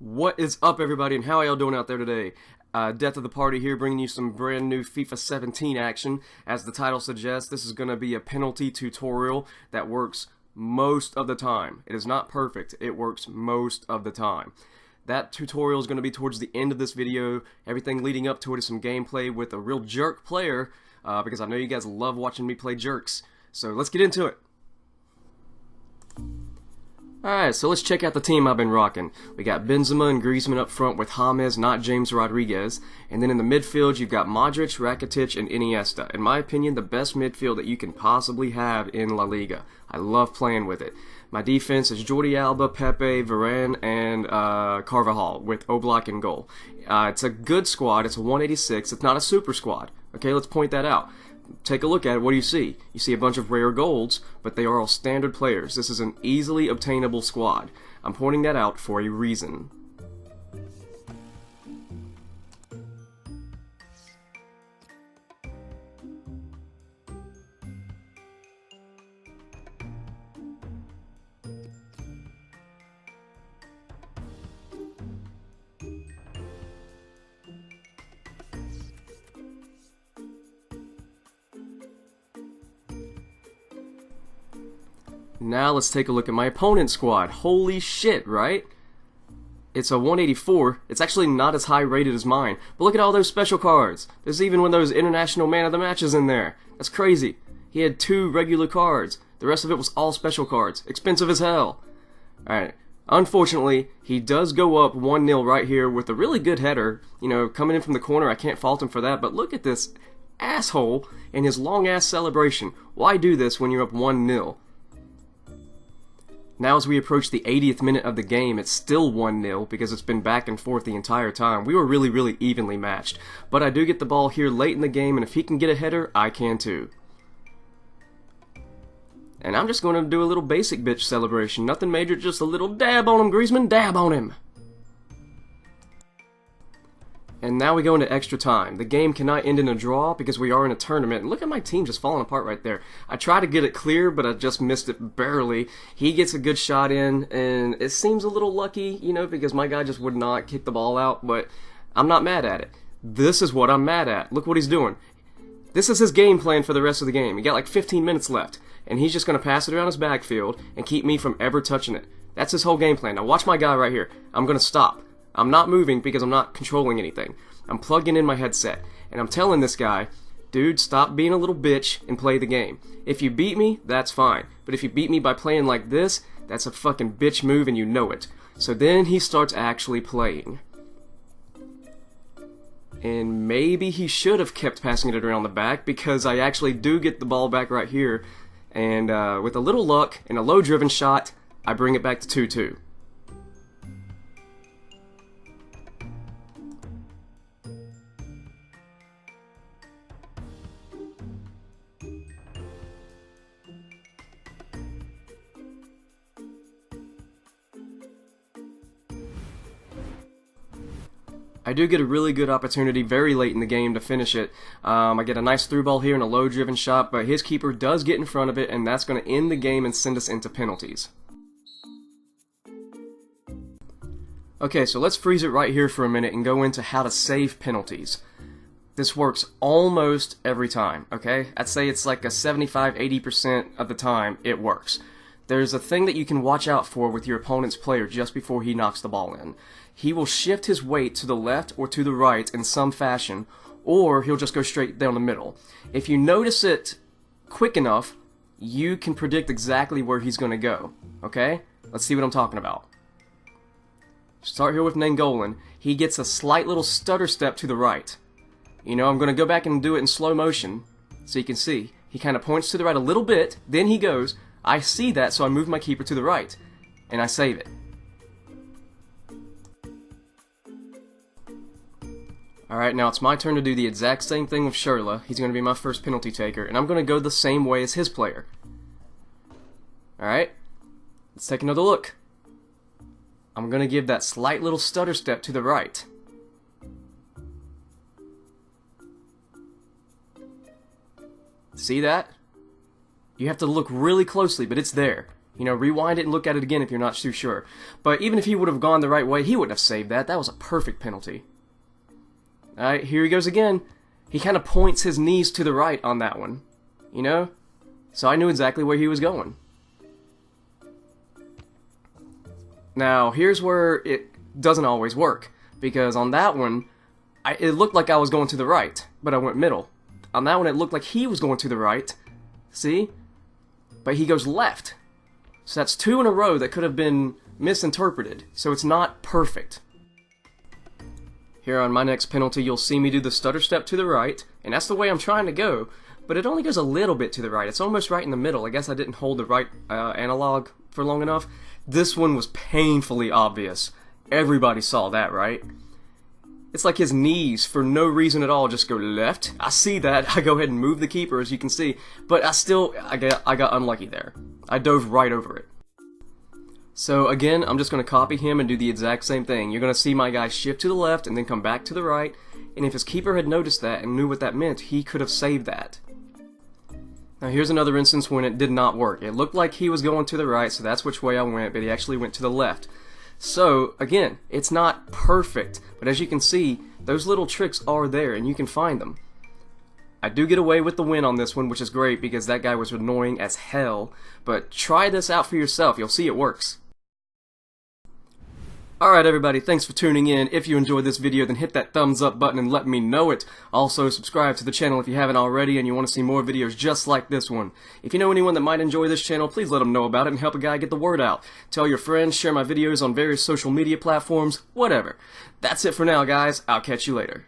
What is up, everybody, and how are y'all doing out there today? Death of the Party here, bringing you some brand new FIFA 17 action. As the title suggests, this is going to be a penalty tutorial that works most of the time. It is not perfect, it works most of the time. That tutorial is going to be towards the end of this video. Everything leading up to it is some gameplay with a real jerk player, because I know you guys love watching me play jerks. So let's get into it. Alright, so let's check out the team I've been rocking. We got Benzema and Griezmann up front with James, not James Rodriguez. And then in the midfield, you've got Modric, Rakitic, and Iniesta. In my opinion, the best midfield that you can possibly have in La Liga. I love playing with it. My defense is Jordi Alba, Pepe, Varane, and Carvajal with Oblak in goal. It's a good squad. It's a 186. It's not a super squad. Okay, let's point that out. Take a look at it. What do you see? You see a bunch of rare golds, but they are all standard players. This is an easily obtainable squad. I'm pointing that out for a reason. Now let's take a look at my opponent's squad. Holy shit, right? It's a 184. It's actually not as high rated as mine. But look at all those special cards. There's even one of those international man of the matches in there. That's crazy. He had 2 regular cards. The rest of it was all special cards. Expensive as hell. Alright. Unfortunately, he does go up 1-0 right here with a really good header. You know, coming in from the corner, I can't fault him for that. But look at this asshole and his long-ass celebration. Why do this when you're up 1-0? Now as we approach the 80th minute of the game, it's still 1-0 because it's been back and forth the entire time. We were really evenly matched. But I do get the ball here late in the game, and if he can get a header, I can too. And I'm just going to do a little basic bitch celebration. Nothing major, just a little dab on him, Griezmann, dab on him. And now we go into extra time. The game cannot end in a draw because we are in a tournament. And look at my team just falling apart right there. I try to get it clear, but I just missed it barely. He gets a good shot in, and it seems a little lucky, you know, because my guy just would not kick the ball out, but I'm not mad at it. This is what I'm mad at. Look what he's doing. This is his game plan for the rest of the game. He got like 15 minutes left, and he's just going to pass it around his backfield and keep me from ever touching it. That's his whole game plan. Now watch my guy right here. I'm going to stop. I'm not moving because I'm not controlling anything. I'm plugging in my headset, and I'm telling this guy, dude, stop being a little bitch and play the game. If you beat me, that's fine. But if you beat me by playing like this, that's a fucking bitch move and you know it. So then he starts actually playing. And maybe he should have kept passing it around the back because I actually do get the ball back right here. And with a little luck and a low-driven shot, I bring it back to 2-2. I do get a really good opportunity very late in the game to finish it. I get a nice through ball here and a low-driven shot, but his keeper does get in front of it, and that's going to end the game and send us into penalties. Okay, so let's freeze it right here for a minute and go into how to save penalties. This works almost every time, okay? I'd say it's like a 75-80% of the time it works. There's a thing that you can watch out for with your opponent's player just before he knocks the ball in. He will shift his weight to the left or to the right in some fashion, or he'll just go straight down the middle. If you notice it quick enough, you can predict exactly where he's going to go, okay? Let's see what I'm talking about. Start here with Nangolan. He gets a slight little stutter step to the right. You know, I'm going to go back and do it in slow motion so you can see. He kind of points to the right a little bit, then he goes. I see that, so I move my keeper to the right, and I save it. Alright, now it's my turn to do the exact same thing with Sherla. He's going to be my first penalty taker, and I'm going to go the same way as his player. Alright, let's take another look. I'm going to give that slight little stutter step to the right. See that? You have to look really closely, but it's there. You know, rewind it and look at it again if you're not too sure. But even if he would have gone the right way, he wouldn't have saved that. That was a perfect penalty. Alright, here he goes again. He kind of points his knees to the right on that one. You know? So I knew exactly where he was going. Now, here's where it doesn't always work. Because on that one, it looked like I was going to the right, but I went middle. On that one, it looked like he was going to the right. See? But he goes left. So that's 2 in a row that could have been misinterpreted. So it's not perfect. Here on my next penalty, you'll see me do the stutter step to the right, and that's the way I'm trying to go, but it only goes a little bit to the right. It's almost right in the middle. I guess I didn't hold the right analog for long enough. This one was painfully obvious. Everybody saw that, right? It's like his knees, for no reason at all, just go left. I see that. I go ahead and move the keeper, as you can see, but I got unlucky there. I dove right over it. So again, I'm just going to copy him and do the exact same thing. You're going to see my guy shift to the left and then come back to the right, and if his keeper had noticed that and knew what that meant, he could have saved that. Now here's another instance when it did not work. It looked like he was going to the right, so that's which way I went, but he actually went to the left. So, again, it's not perfect, but as you can see, those little tricks are there, and you can find them. I do get away with the win on this one, which is great, because that guy was annoying as hell, but try this out for yourself. You'll see it works. Alright everybody, thanks for tuning in. If you enjoyed this video, then hit that thumbs up button and let me know it. Also, subscribe to the channel if you haven't already and you want to see more videos just like this one. If you know anyone that might enjoy this channel, please let them know about it and help a guy get the word out. Tell your friends, share my videos on various social media platforms, whatever. That's it for now, guys. I'll catch you later.